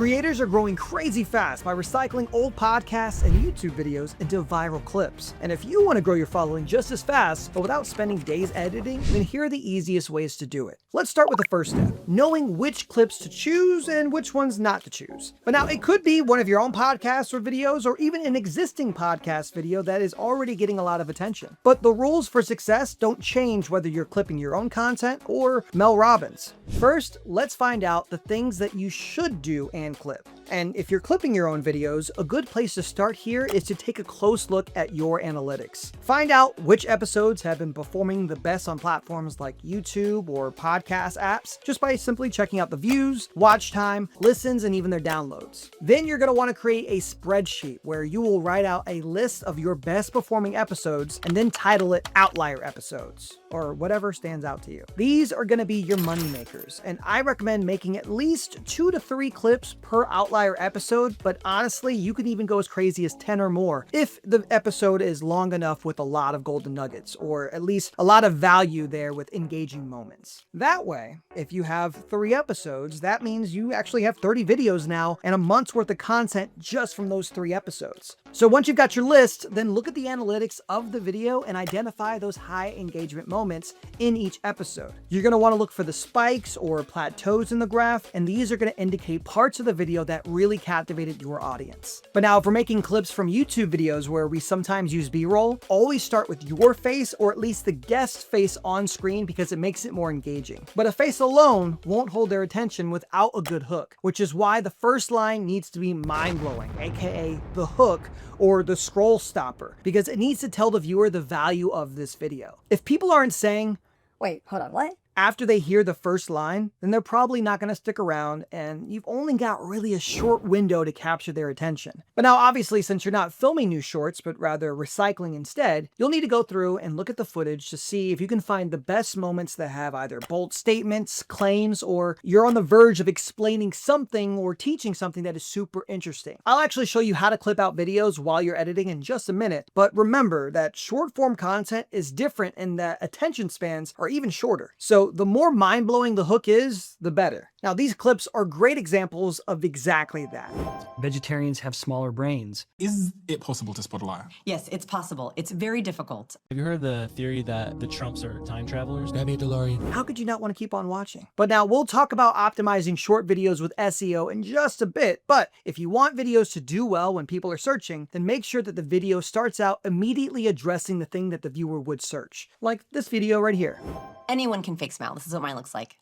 Creators are growing crazy fast by recycling old podcasts and YouTube videos into viral clips. And if you want to grow your following just as fast, but without spending days editing, then here are the easiest ways to do it. Let's start with the first step, knowing which clips to choose and which ones not to choose. But now it could be one of your own podcasts or videos, or even an existing podcast video that is already getting a lot of attention. But the rules for success don't change whether you're clipping your own content or Mel Robbins. First, let's find out the things that you should do and clip. And if you're clipping your own videos, a good place to start here is to take a close look at your analytics. Find out which episodes have been performing the best on platforms like YouTube or podcast apps, just by simply checking out the views, watch time, listens, and even their downloads. Then you're going to want to create a spreadsheet where you will write out a list of your best performing episodes and then title it Outlier Episodes, or whatever stands out to you. These are going to be your money makers, and I recommend making at least 2 to 3 clips per outlier episode, but honestly, you can even go as crazy as 10 or more if the episode is long enough with a lot of golden nuggets, or at least a lot of value there with engaging moments. That way, if you have 3 episodes, that means you actually have 30 videos now and a month's worth of content just from those 3 episodes. So once you've got your list, then look at the analytics of the video and identify those high engagement moments in each episode. You're going to want to look for the spikes or plateaus in the graph, and these are going to indicate parts of the video that really captivated your audience. But now if we're making clips from YouTube videos where we sometimes use B-roll, always start with your face or at least the guest face on screen because it makes it more engaging. But a face alone won't hold their attention without a good hook, which is why the first line needs to be mind-blowing, aka the hook or the scroll stopper, because it needs to tell the viewer the value of this video. If people aren't saying, "Wait, hold on, what?" after they hear the first line, then they're probably not going to stick around, and you've only got really a short window to capture their attention. But now obviously, since you're not filming new shorts, but rather recycling instead, you'll need to go through and look at the footage to see if you can find the best moments that have either bold statements, claims, or you're on the verge of explaining something or teaching something that is super interesting. I'll actually show you how to clip out videos while you're editing in just a minute, but remember that short form content is different in that attention spans are even shorter. So the more mind-blowing the hook is, the better. Now, these clips are great examples of exactly that. Vegetarians have smaller brains. Is it possible to spot a liar? Yes, it's possible. It's very difficult. Have you heard the theory that the Trumps are time travelers? Grab me a DeLorean. How could you not want to keep on watching? But now we'll talk about optimizing short videos with SEO in just a bit. But if you want videos to do well when people are searching, then make sure that the video starts out immediately addressing the thing that the viewer would search. Like this video right here. Anyone can fake smile. This is what mine looks like.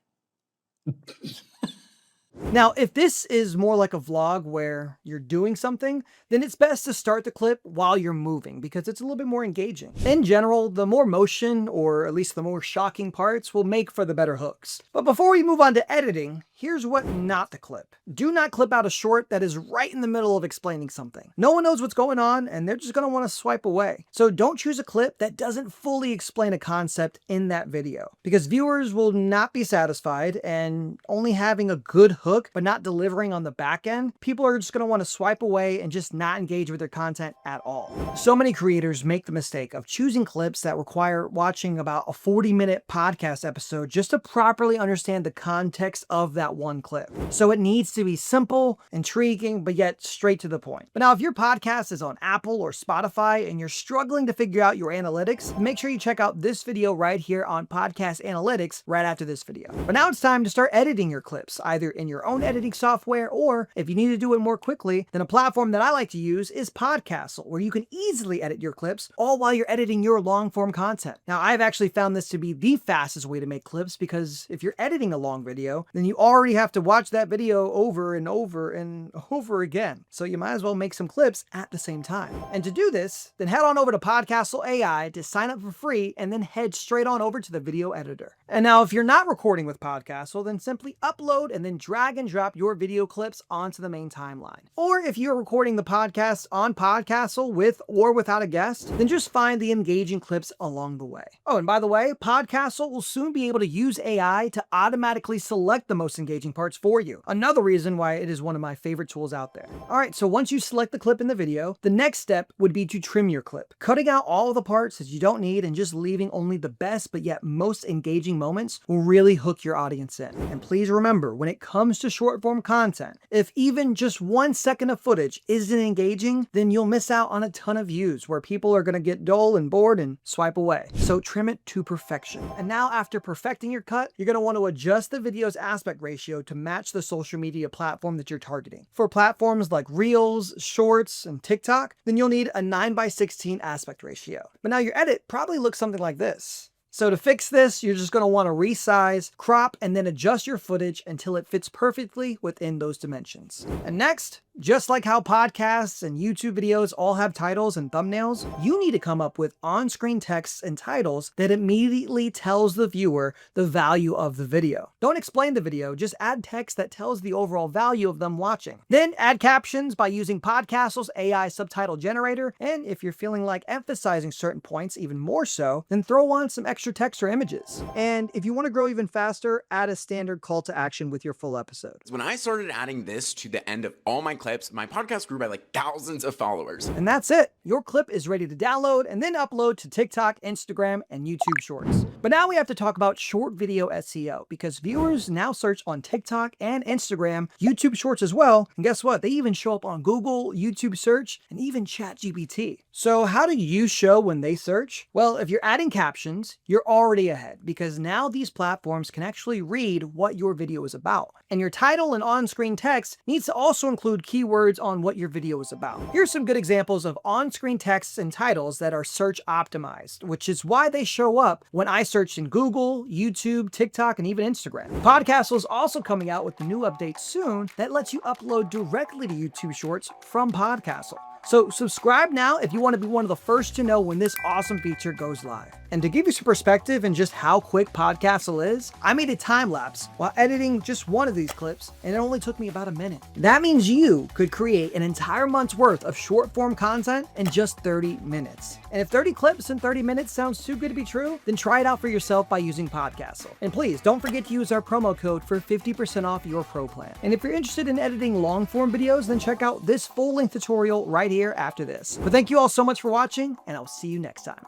Now, if this is more like a vlog where you're doing something, then it's best to start the clip while you're moving because it's a little bit more engaging. In general, the more motion, or at least the more shocking parts, will make for the better hooks. But before we move on to editing, here's what not to clip. Do not clip out a short that is right in the middle of explaining something. No one knows what's going on, and they're just going to want to swipe away. So don't choose a clip that doesn't fully explain a concept in that video, because viewers will not be satisfied, and only having a good hook but not delivering on the back end, people are just going to want to swipe away and just not engage with their content at all. So many creators make the mistake of choosing clips that require watching about a 40-minute podcast episode just to properly understand the context of that one clip. So it needs to be simple, intriguing, but yet straight to the point. But now if your podcast is on Apple or Spotify and you're struggling to figure out your analytics, make sure you check out this video right here on Podcast Analytics right after this video. But now it's time to start editing your clips, either in your own editing software, or if you need to do it more quickly, then a platform that I like to use is Podcastle, where you can easily edit your clips all while you're editing your long form content. Now, I've actually found this to be the fastest way to make clips, because if you're editing a long video, then you already have to watch that video over and over and over again. So you might as well make some clips at the same time. And to do this, then head on over to Podcastle AI to sign up for free, and then head straight on over to the video editor. And now if you're not recording with Podcastle, then simply upload and then drag and drop your video clips onto the main timeline. Or if you're recording the podcast on Podcastle with or without a guest, then just find the engaging clips along the way. Oh, and by the way, Podcastle will soon be able to use AI to automatically select the most engaging parts for you. Another reason why it is one of my favorite tools out there. All right, so once you select the clip in the video, the next step would be to trim your clip, cutting out all the parts that you don't need and just leaving only the best but yet most engaging moments will really hook your audience in. And please remember, when it comes comes to short form content, if even just 1 second of footage isn't engaging, then you'll miss out on a ton of views where people are going to get dull and bored and swipe away. So trim it to perfection. And now after perfecting your cut, you're going to want to adjust the video's aspect ratio to match the social media platform that you're targeting. For platforms like Reels, Shorts, and TikTok, then you'll need a 9:16 aspect ratio. But now your edit probably looks something like this. So to fix this, you're just going to want to resize, crop, and then adjust your footage until it fits perfectly within those dimensions. And next, just like how podcasts and YouTube videos all have titles and thumbnails, you need to come up with on-screen texts and titles that immediately tells the viewer the value of the video. Don't explain the video, just add text that tells the overall value of them watching. Then add captions by using Podcastle's AI subtitle generator, and if you're feeling like emphasizing certain points even more so, then throw on some extra text or images. And if you want to grow even faster, add a standard call to action with your full episode. When I started adding this to the end of all my clips, my podcast grew by like thousands of followers. And that's it. Your clip is ready to download and then upload to TikTok, Instagram, and YouTube Shorts. But now we have to talk about short video SEO because viewers now search on TikTok and Instagram, YouTube Shorts as well. And guess what? They even show up on Google, YouTube search, and even ChatGPT. So how do you show when they search? Well, if you're adding captions, you're already ahead because now these platforms can actually read what your video is about. And your title and on-screen text needs to also include keywords on what your video is about. Here's some good examples of on-screen texts and titles that are search optimized, which is why they show up when I searched in Google, YouTube, TikTok, and even Instagram. Podcastle is also coming out with a new update soon that lets you upload directly to YouTube Shorts from Podcastle. So subscribe now if you want to be one of the first to know when this awesome feature goes live. And to give you some perspective in just how quick Podcastle is, I made a time lapse while editing just one of these clips, and it only took me about a minute. That means you could create an entire month's worth of short form content in just 30 minutes. And if 30 clips in 30 minutes sounds too good to be true, then try it out for yourself by using Podcastle. And please don't forget to use our promo code for 50% off your pro plan. And if you're interested in editing long form videos, then check out this full length tutorial right here after this. But thank you all so much for watching, and I'll see you next time.